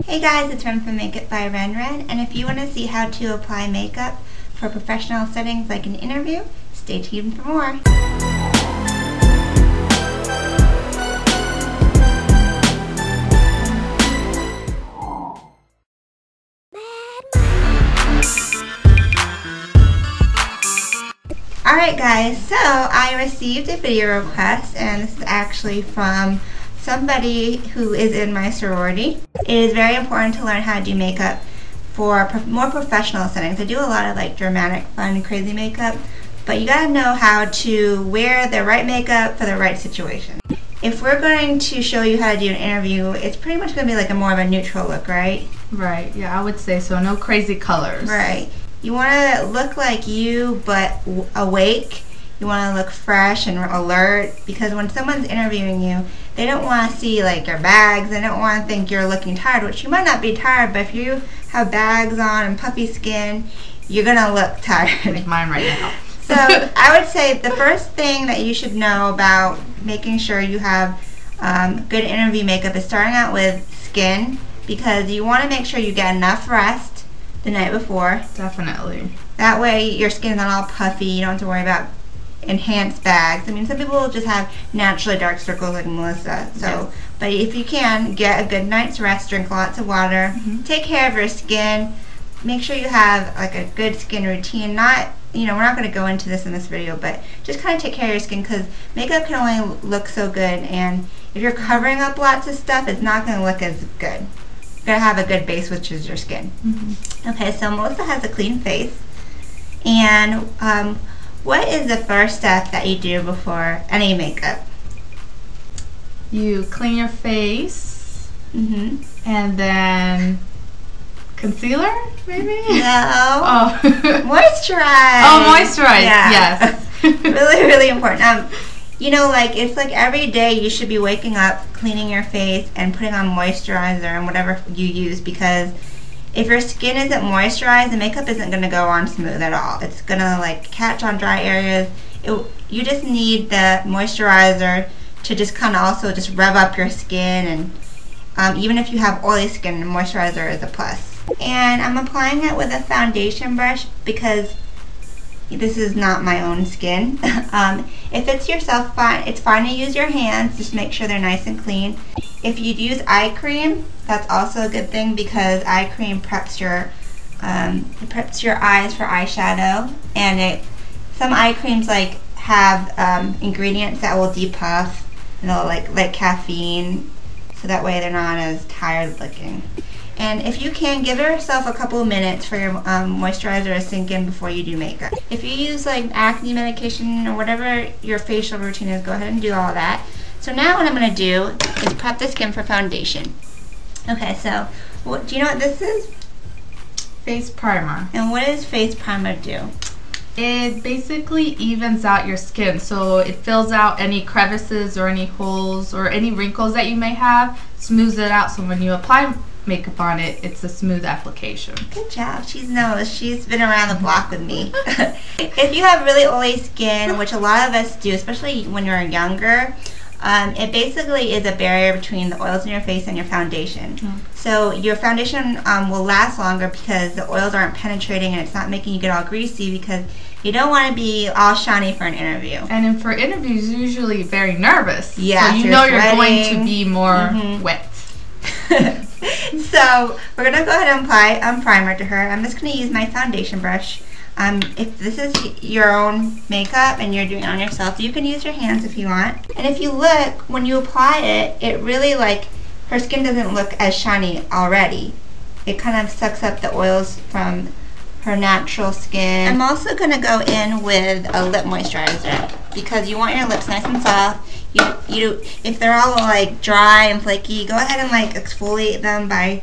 Hey guys, it's Ren from Makeup by Ren, and if you want to see how to apply makeup for professional settings like an interview, stay tuned for more. Alright guys, so I received a video request, and this is actually from somebody who is in my sorority. It is very important to learn how to do makeup for more professional settings. I do a lot of like dramatic, fun, crazy makeup, but you gotta know how to wear the right makeup for the right situation. If we're going to show you how to do an interview, it's pretty much gonna be like a more of a neutral look, right? Right, yeah, I would say so. No crazy colors. Right. You wanna look like you, but awake. You want to look fresh and alert, because when someone's interviewing you, they don't want to see like your bags. They don't want to think you're looking tired, which you might not be tired, but if you have bags on and puffy skin, you're going to look tired. Like mine right now. So I would say the first thing that you should know about making sure you have good interview makeup is starting out with skin, because you want to make sure you get enough rest the night before. Definitely. That way your skin's not all puffy. You don't have to worry about enhanced bags. I mean, some people just have naturally dark circles like Melissa. So, yes. But if you can, get a good night's rest, drink lots of water, take care of your skin, make sure you have like a good skin routine. Not, you know, we're not going to go into this in this video, but just kind of take care of your skin, because makeup can only look so good, and if you're covering up lots of stuff, it's not going to look as good. You're going to have a good base, which is your skin. Okay, so Melissa has a clean face, and what is the first step that you do before any makeup? You clean your face, and then concealer, maybe? No. Oh. Moisturize. Oh, moisturize. Yeah. Yes. Really, really important. You know, like, it's like every day you should be waking up, cleaning your face, and putting on moisturizer and whatever you use, because if your skin isn't moisturized, the makeup isn't going to go on smooth at all. It's going to like catch on dry areas. You just need the moisturizer to just kind of also just rev up your skin, and even if you have oily skin, moisturizer is a plus. And I'm applying it with a foundation brush, because this is not my own skin. If it's yourself, it's fine to use your hands. Just make sure they're nice and clean. If you'd use eye cream, that's also a good thing, because eye cream preps your eyes for eyeshadow. And some eye creams like have ingredients that will depuff, and they'll like caffeine, so that way they're not as tired looking. And if you can, give yourself a couple of minutes for your moisturizer to sink in before you do makeup. If you use like acne medication or whatever your facial routine is, go ahead and do all that. So now what I'm going to do is prep the skin for foundation. Okay, so do you know what this is? Face primer. And what does face primer do? It basically evens out your skin, so it fills out any crevices or any holes or any wrinkles that you may have, smooths it out, so when you apply makeup on it, it's a smooth application. Good job. She's been around the block with me. If you have really oily skin, which a lot of us do, especially when you're younger, it basically is a barrier between the oils in your face and your foundation. So your foundation will last longer, because the oils aren't penetrating and it's not making you get all greasy, because you don't want to be all shiny for an interview. And then for interviews, you're usually very nervous. Yeah, so you know you're going to be more wet. So we're going to go ahead and apply primer to her. I'm just going to use my foundation brush. If this is your own makeup and you're doing it on yourself, you can use your hands if you want. And if you look, when you apply it, it really, like, her skin doesn't look as shiny already. It kind of sucks up the oils from her natural skin. I'm also going to go in with a lip moisturizer, because you want your lips nice and soft. If they're all like dry and flaky, go ahead and like exfoliate them by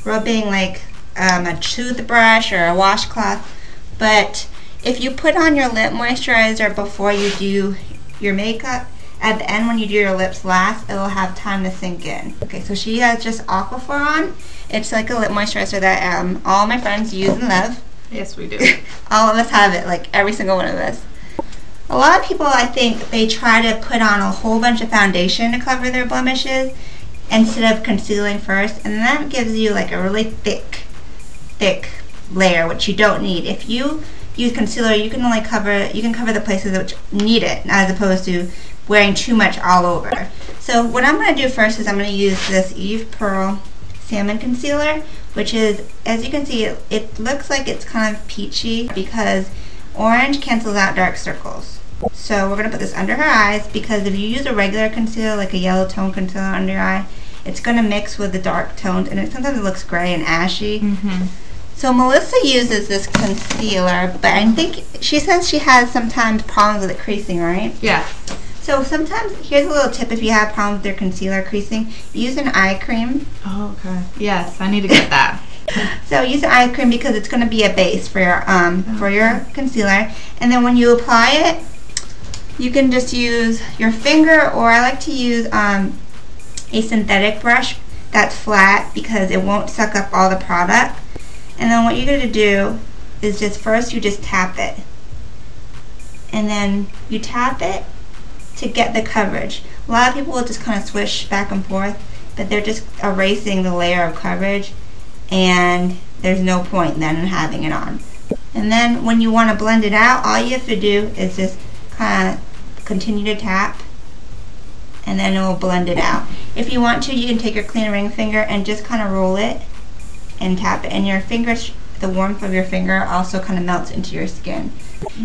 rubbing like a toothbrush or a washcloth. But if you put on your lip moisturizer before you do your makeup, at the end when you do your lips last, it'll have time to sink in. Okay, so she has just Aquaphor on. It's like a lip moisturizer that all my friends use and love. Yes, we do. All of us have it, like every single one of us. A lot of people, I think, they try to put on a whole bunch of foundation to cover their blemishes. instead of concealing first, and that gives you like a really thick layer, which you don't need. If you use concealer, you can only cover the places which need it, as opposed to wearing too much all over. So what I'm going to do first is I'm going to use this Eve Pearl Salmon Concealer, which is, as you can see, it looks like it's kind of peachy because orange cancels out dark circles. So we're going to put this under her eyes, because if you use a regular concealer, like a yellow tone concealer under your eye, it's going to mix with the dark tones, and sometimes it looks gray and ashy. So Melissa uses this concealer, but I think she says she has sometimes problems with it creasing, right? Yeah. So sometimes, here's a little tip if you have problems with your concealer creasing, use an eye cream. Oh, okay. Yes, I need to get that. So use an eye cream because it's going to be a base for your concealer. And then when you apply it, you can just use your finger, or I like to use a synthetic brush that's flat because it won't suck up all the product. And then what you're going to do is just first you just tap it. And then you tap it to get the coverage. A lot of people will just kind of swish back and forth, but they're just erasing the layer of coverage, and there's no point then in having it on. And then when you want to blend it out, all you have to do is just kind of continue to tap, and then it will blend it out. If you want to, you can take your clean ring finger and just kind of roll it and tap it, and your fingers, the warmth of your finger also kind of melts into your skin.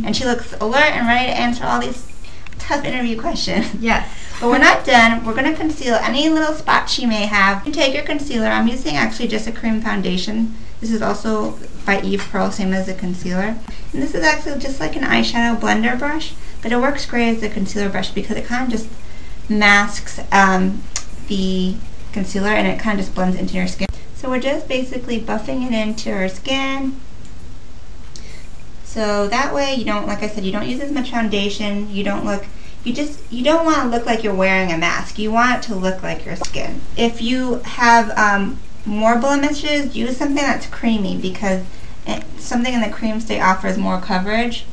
And she looks alert and ready to answer all these tough interview questions. Yes. But we're not done. We're going to conceal any little spots she may have. You can take your concealer. I'm using actually just a cream foundation. This is also by Eve Pearl, same as the concealer. And this is actually just like an eyeshadow blender brush, but it works great as a concealer brush because it kind of just masks the concealer, and it kind of just blends into your skin. So we're just basically buffing it into her skin. So that way you don't, like I said, you don't use as much foundation. You don't want to look like you're wearing a mask. You want it to look like your skin. If you have more blemishes, use something that's creamy, because something in the cream state offers more coverage.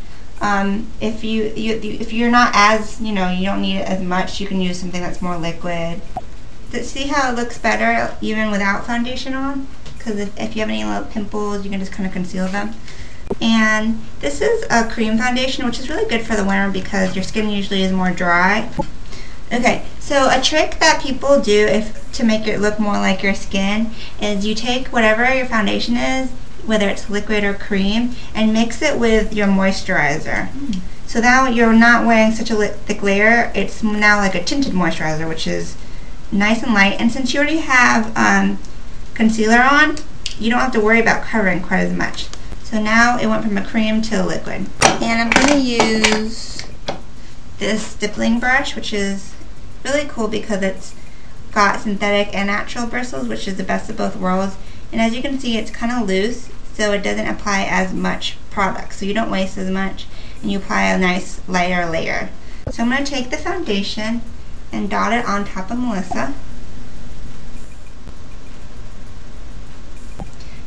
If you're not as, you don't need it as much, you can use something that's more liquid. See how it looks better even without foundation on? Because if you have any little pimples, you can just kind of conceal them. And this is a cream foundation, which is really good for the winter because your skin usually is more dry. Okay, so a trick that people do to make it look more like your skin is you take whatever your foundation is, whether it's liquid or cream, and mix it with your moisturizer. So now you're not wearing such a thick layer. It's now like a tinted moisturizer, which is nice and light. And since you already have concealer on, you don't have to worry about covering quite as much. So now it went from a cream to a liquid. And I'm going to use this stippling brush, which is really cool because it's got synthetic and natural bristles, which is the best of both worlds. And as you can see, it's kind of loose, so it doesn't apply as much product, so you don't waste as much, and you apply a nice lighter layer. So I'm going to take the foundation and dot it on top of Melissa.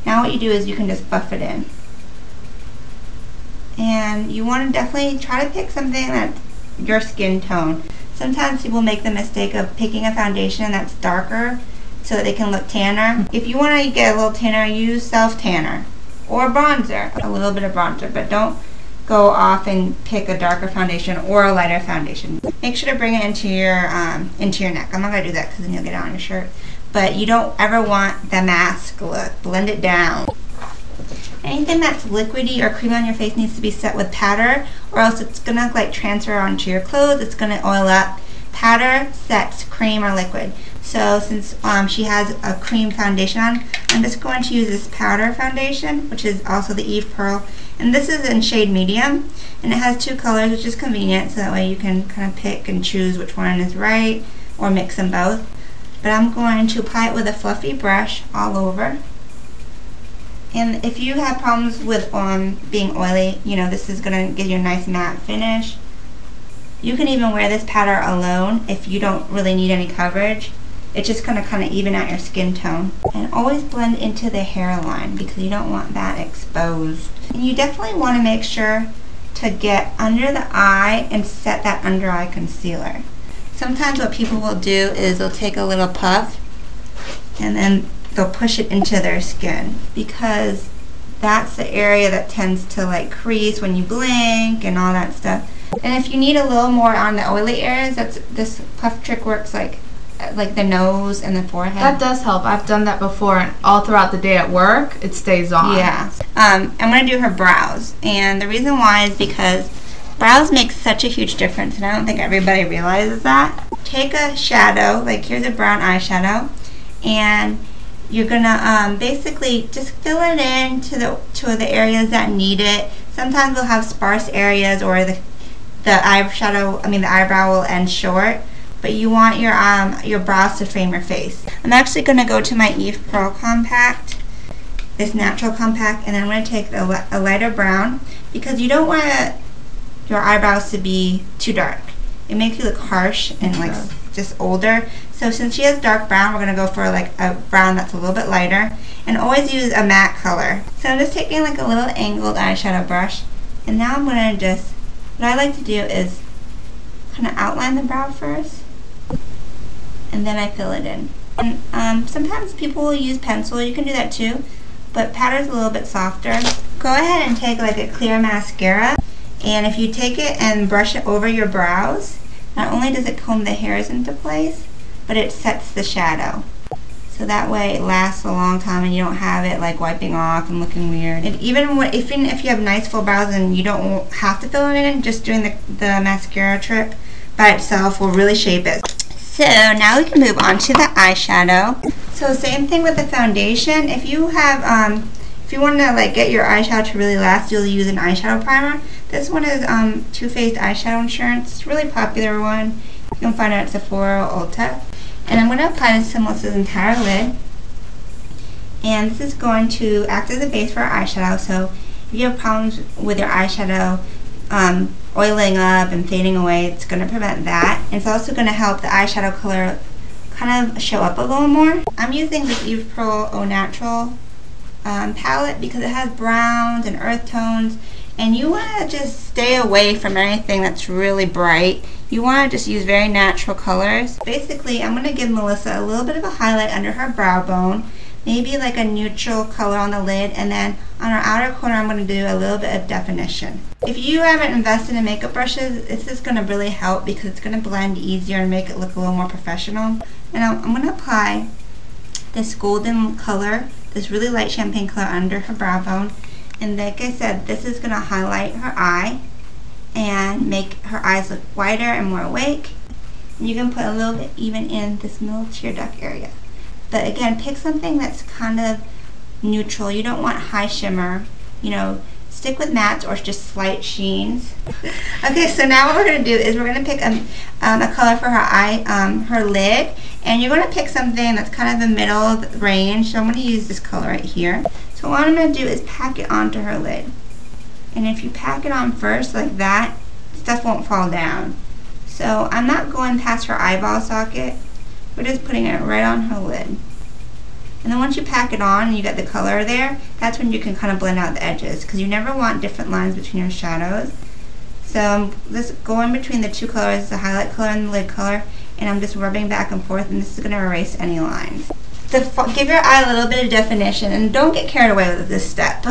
Now what you do is you can just buff it in. And you want to definitely try to pick something that's your skin tone. Sometimes people make the mistake of picking a foundation that's darker so that they can look tanner. If you want to get a little tanner, use self-tanner or bronzer, a little bit of bronzer, but don't go off and pick a darker foundation or a lighter foundation. Make sure to bring it into your neck. I'm not going to do that because then you'll get it on your shirt. But you don't ever want the mask look. Blend it down. Anything that's liquidy or creamy on your face needs to be set with powder, or else it's going to like transfer onto your clothes. It's going to oil up. Powder sets cream or liquid. So since she has a cream foundation on, I'm just going to use this powder foundation, which is also the Eve Pearl. And this is in shade medium, and it has two colors, which is convenient, so that way you can kind of pick and choose which one is right, or mix them both. But I'm going to apply it with a fluffy brush all over. And if you have problems with being oily, this is going to give you a nice matte finish. You can even wear this powder alone if you don't really need any coverage. It's just going to kind of even out your skin tone. And always blend into the hairline because you don't want that exposed. And you definitely want to make sure to get under the eye and set that under eye concealer. Sometimes what people will do is they'll take a little puff and then they'll push it into their skin, because that's the area that tends to like crease when you blink and all that stuff. And if you need a little more on the oily areas, this puff trick works like the nose and the forehead. That does help. I've done that before, and all throughout the day at work, it stays on. Yeah. I'm going to do her brows, and the reason why is because brows make such a huge difference, and I don't think everybody realizes that. Take a shadow, like here's a brown eyeshadow, and you're gonna basically just fill it in to the areas that need it. Sometimes we'll have sparse areas, or the eyebrow will end short, but you want your brows to frame your face. I'm actually gonna go to my Eve Pearl Compact, this natural compact, and I'm gonna take a lighter brown, because you don't want your eyebrows to be too dark. It makes you look harsh and like just older. So since she has dark brown, we're going to go for like a brown that's a little bit lighter, and always use a matte color. So I'm just taking like a little angled eyeshadow brush, and now I'm going to what I like to do is kind of outline the brow first, and then I fill it in. And sometimes people will use pencil, you can do that too, but powder's a little bit softer. Go ahead and take like a clear mascara, and if you take it and brush it over your brows, not only does it comb the hairs into place, but it sets the shadow. So that way it lasts a long time and you don't have it like wiping off and looking weird. And even if you have nice full brows and you don't have to fill it in, just doing the mascara trick by itself will really shape it. So now we can move on to the eyeshadow. So same thing with the foundation. If you have if you want to like get your eyeshadow to really last, you'll use an eyeshadow primer. This one is Too Faced Eyeshadow Insurance. It's a really popular one. You can find it at Sephora or Ulta. And I'm going to apply this to Melissa's entire lid. And this is going to act as a base for our eyeshadow. So if you have problems with your eyeshadow oiling up and fading away, it's going to prevent that. And it's also going to help the eyeshadow color kind of show up a little more. I'm using the Eve Pearl Au Natural palette because it has browns and earth tones, and you want to just stay away from anything that's really bright. You want to just use very natural colors. Basically, I'm going to give Melissa a little bit of a highlight under her brow bone, maybe like a neutral color on the lid, and then on her outer corner I'm going to do a little bit of definition. If you haven't invested in makeup brushes, this is going to really help because it's going to blend easier and make it look a little more professional. And I'm going to apply this golden color, this really light champagne color under her brow bone. And like I said, this is going to highlight her eye and make her eyes look wider and more awake. And you can put a little bit even in this middle tear duct area. But again, pick something that's kind of neutral. You don't want high shimmer. You know, stick with mattes or just slight sheens. Okay, so now what we're going to do is we're going to pick a color for her eye, her lid. And you're going to pick something that's kind of the middle of the range. So I'm going to use this color right here. So what I'm going to do is pack it onto her lid. And if you pack it on first like that, stuff won't fall down. So I'm not going past her eyeball socket. We're just putting it right on her lid. And then once you pack it on and you get the color there, that's when you can kind of blend out the edges, because you never want different lines between your shadows. So I'm just going between the two colors, the highlight color and the lid color, and I'm just rubbing back and forth, and this is going to erase any lines. Give your eye a little bit of definition, and don't get carried away with this step.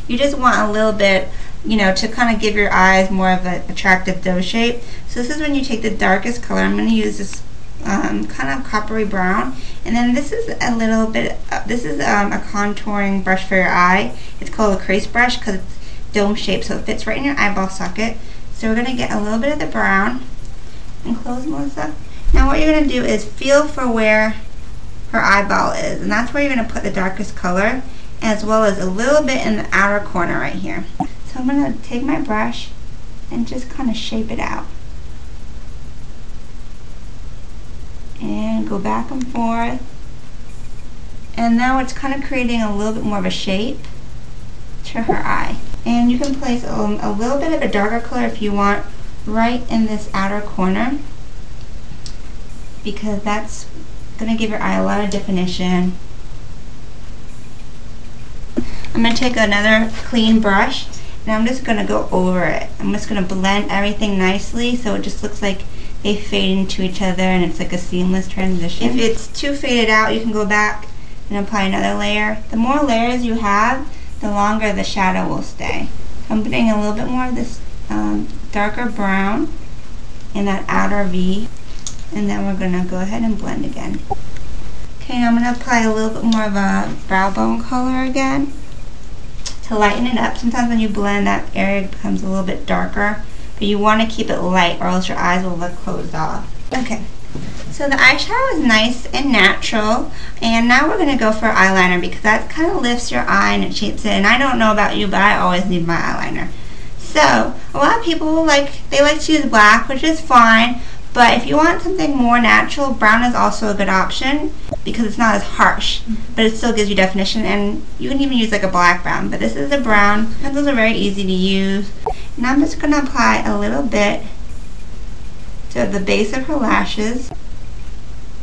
You just want a little bit, you know, to kind of give your eyes more of an attractive doe shape. So this is when you take the darkest color. I'm going to use this kind of coppery brown, and then this is a little bit, this is a contouring brush for your eye. It's called a crease brush because it's dome shaped, so it fits right in your eyeball socket. So we're going to get a little bit of the brown, and close, Melissa. Now what you're going to do is feel for where her eyeball is, and that's where you're going to put the darkest color, as well as a little bit in the outer corner right here. So I'm going to take my brush and just kind of shape it out. And go back and forth. And now it's kind of creating a little bit more of a shape to her eye. And you can place a little bit of a darker color if you want right in this outer corner, because that's going to give your eye a lot of definition. I'm going to take another clean brush, and I'm just going to go over it. I'm just going to blend everything nicely so it just looks like they fade into each other and it's like a seamless transition. If it's too faded out, you can go back and apply another layer. The more layers you have, the longer the shadow will stay. I'm putting a little bit more of this darker brown in that outer V, and then we're gonna go ahead and blend again. Okay, now I'm gonna apply a little bit more of a brow bone color again to lighten it up. Sometimes when you blend, that area becomes a little bit darker, but you want to keep it light or else your eyes will look closed off. Okay, so the eyeshadow is nice and natural, and now we're going to go for eyeliner because that kind of lifts your eye and it shapes it. And I don't know about you, but I always need my eyeliner. So a lot of people like to use black, which is fine, but if you want something more natural, brown is also a good option because it's not as harsh, but it still gives you definition. And you can even use like a black brown, but this is a brown. Pencils are very easy to use. Now I'm just going to apply a little bit to the base of her lashes.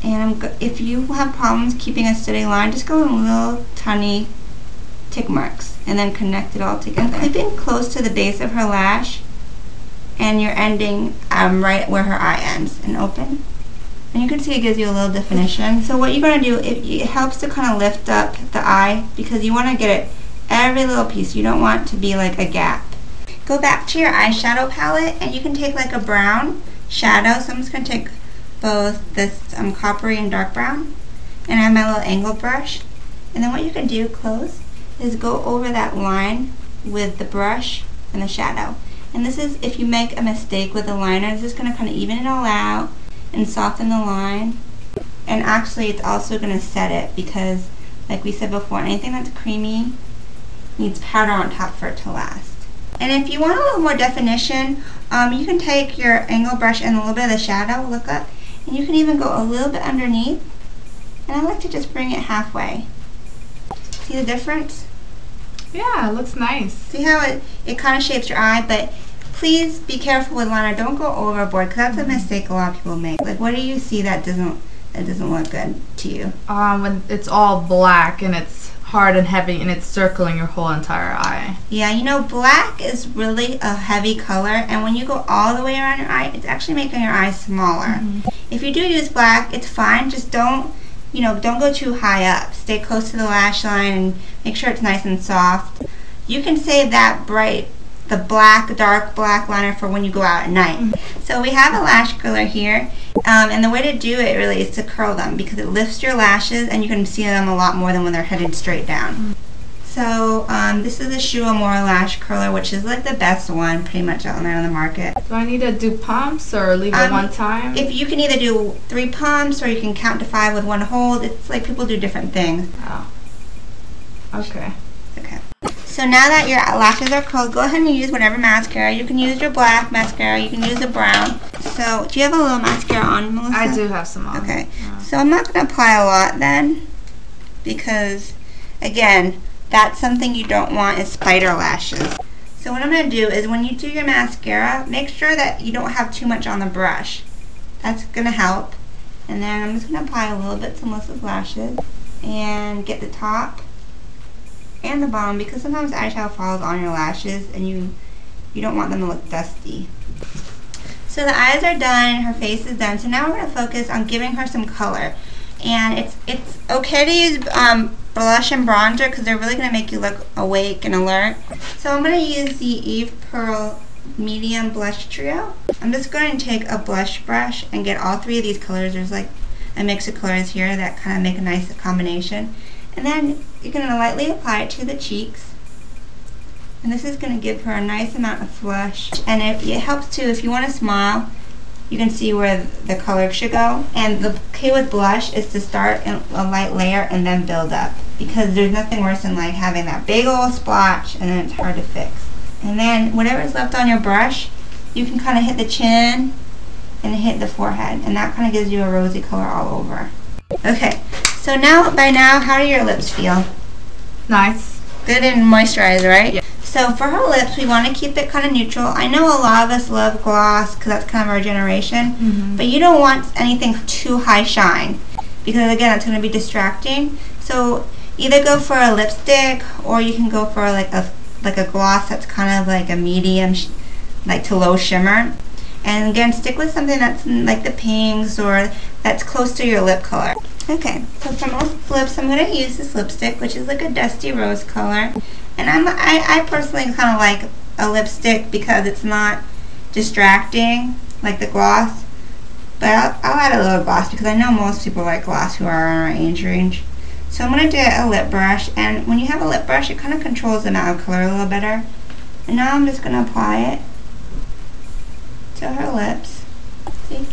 And if you have problems keeping a steady line, just go in little tiny tick marks and then connect it all together. I'm keeping close to the base of her lash, and you're ending right where her eye ends, and open. And you can see it gives you a little definition. So what you're going to do, it helps to kind of lift up the eye because you want to get it every little piece. You don't want it to be like a gap. Go back to your eyeshadow palette, and you can take like a brown shadow. So I'm just going to take both this coppery and dark brown, and I have my little angle brush. And then what you can do, close, is go over that line with the brush and the shadow. And this is if you make a mistake with the liner, this is going to kind of even it all out and soften the line. And actually it's also going to set it because, like we said before, anything that's creamy needs powder on top for it to last. And if you want a little more definition, you can take your angle brush and a little bit of the shadow, look up, and you can even go a little bit underneath. And I like to just bring it halfway. See the difference? Yeah, it looks nice. See how it kind of shapes your eye, but please be careful with liner. Don't go overboard because that's a mistake a lot of people make. Like, what do you see that doesn't look good to you? When it's all black and it's hard and heavy and it's circling your whole entire eye. Yeah, you know, black is really a heavy color, and when you go all the way around your eye, it's actually making your eyes smaller. If you do use black, it's fine. Just don't go too high up. Stay close to the lash line and make sure it's nice and soft. You can save that the dark black liner for when you go out at night. So we have a lash curler here, and the way to do it really is to curl them because it lifts your lashes and you can see them a lot more than when they're headed straight down. So this is the Shu Amore lash curler, which is like the best one pretty much out there on the market. Do I need to do pumps or leave it one time? If you can either do 3 pumps or you can count to 5 with 1 hold. It's like people do different things. Oh. Okay. Okay. So now that your lashes are curled, go ahead and use whatever mascara. You can use your black mascara, you can use a brown. So do you have a little mascara on, Melissa? I do have some on. Okay. So I'm not going to apply a lot then because, again, that's something you don't want is spider lashes. So what I'm going to do is when you do your mascara, make sure that you don't have too much on the brush. That's going to help. And then I'm just going to apply a little bit to Melissa's lashes and get the top and the bottom because sometimes eyeshadow falls on your lashes and you don't want them to look dusty. So the eyes are done, her face is done. So now we're going to focus on giving her some color. And it's okay to use blush and bronzer because they're really going to make you look awake and alert. So I'm going to use the Eve Pearl Medium Blush Trio. I'm just going to take a blush brush and get all 3 of these colors. There's like a mix of colors here that kind of make a nice combination. And then you're going to lightly apply it to the cheeks. And this is going to give her a nice amount of flush. And it helps too, if you want to smile, you can see where the color should go. And the key with blush is to start in a light layer and then build up. Because there's nothing worse than like having that big old splotch and then it's hard to fix. And then whatever's left on your brush, you can kind of hit the chin and hit the forehead. And that kind of gives you a rosy color all over. Okay, so by now, how do your lips feel? Nice. Good and moisturized, right? Yeah. So for her lips, we want to keep it kind of neutral. I know a lot of us love gloss because that's kind of our generation, but you don't want anything too high shine because again, it's going to be distracting. So either go for a lipstick or you can go for like a gloss that's kind of like a medium, like to low shimmer. And again, stick with something that's like the pinks or that's close to your lip color. Okay, so for most lips, I'm going to use this lipstick, which is like a dusty rose color. And I personally kind of like a lipstick because it's not distracting like the gloss. But I'll add a little gloss because I know most people like gloss who are in our age range. So I'm going to do a lip brush, and when you have a lip brush, it kind of controls the amount of color a little better. And now I'm just going to apply it to her lips. See?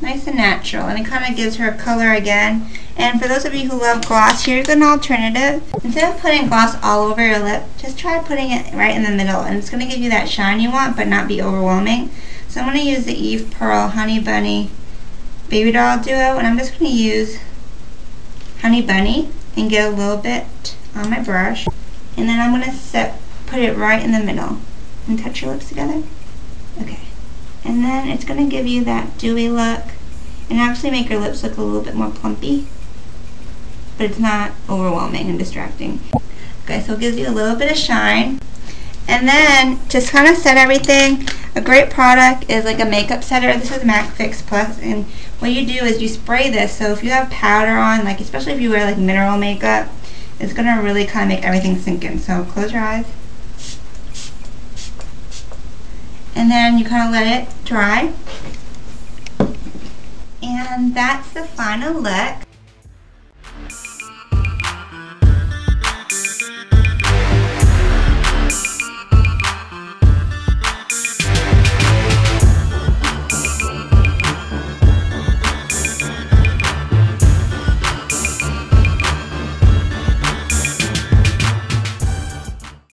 Nice and natural, and it kind of gives her color again. And for those of you who love gloss, here's an alternative. Instead of putting gloss all over your lip, just try putting it right in the middle, and it's going to give you that shine you want but not be overwhelming. So I'm going to use the Eve Pearl Honey Bunny Baby Doll Duo, and I'm just going to use Honey Bunny and get a little bit on my brush, and then I'm going to put it right in the middle and touch your lips together. Okay, and then it's going to give you that dewy look and actually make your lips look a little bit more plumpy, but it's not overwhelming and distracting. Okay, so it gives you a little bit of shine. And then to kind of set everything, a great product is like a makeup setter. This is MAC Fix Plus, and what you do is you spray this, so if you have powder on, like especially if you wear like mineral makeup, it's going to really kind of make everything sink in. So close your eyes. And then you kind of let it dry. And that's the final look.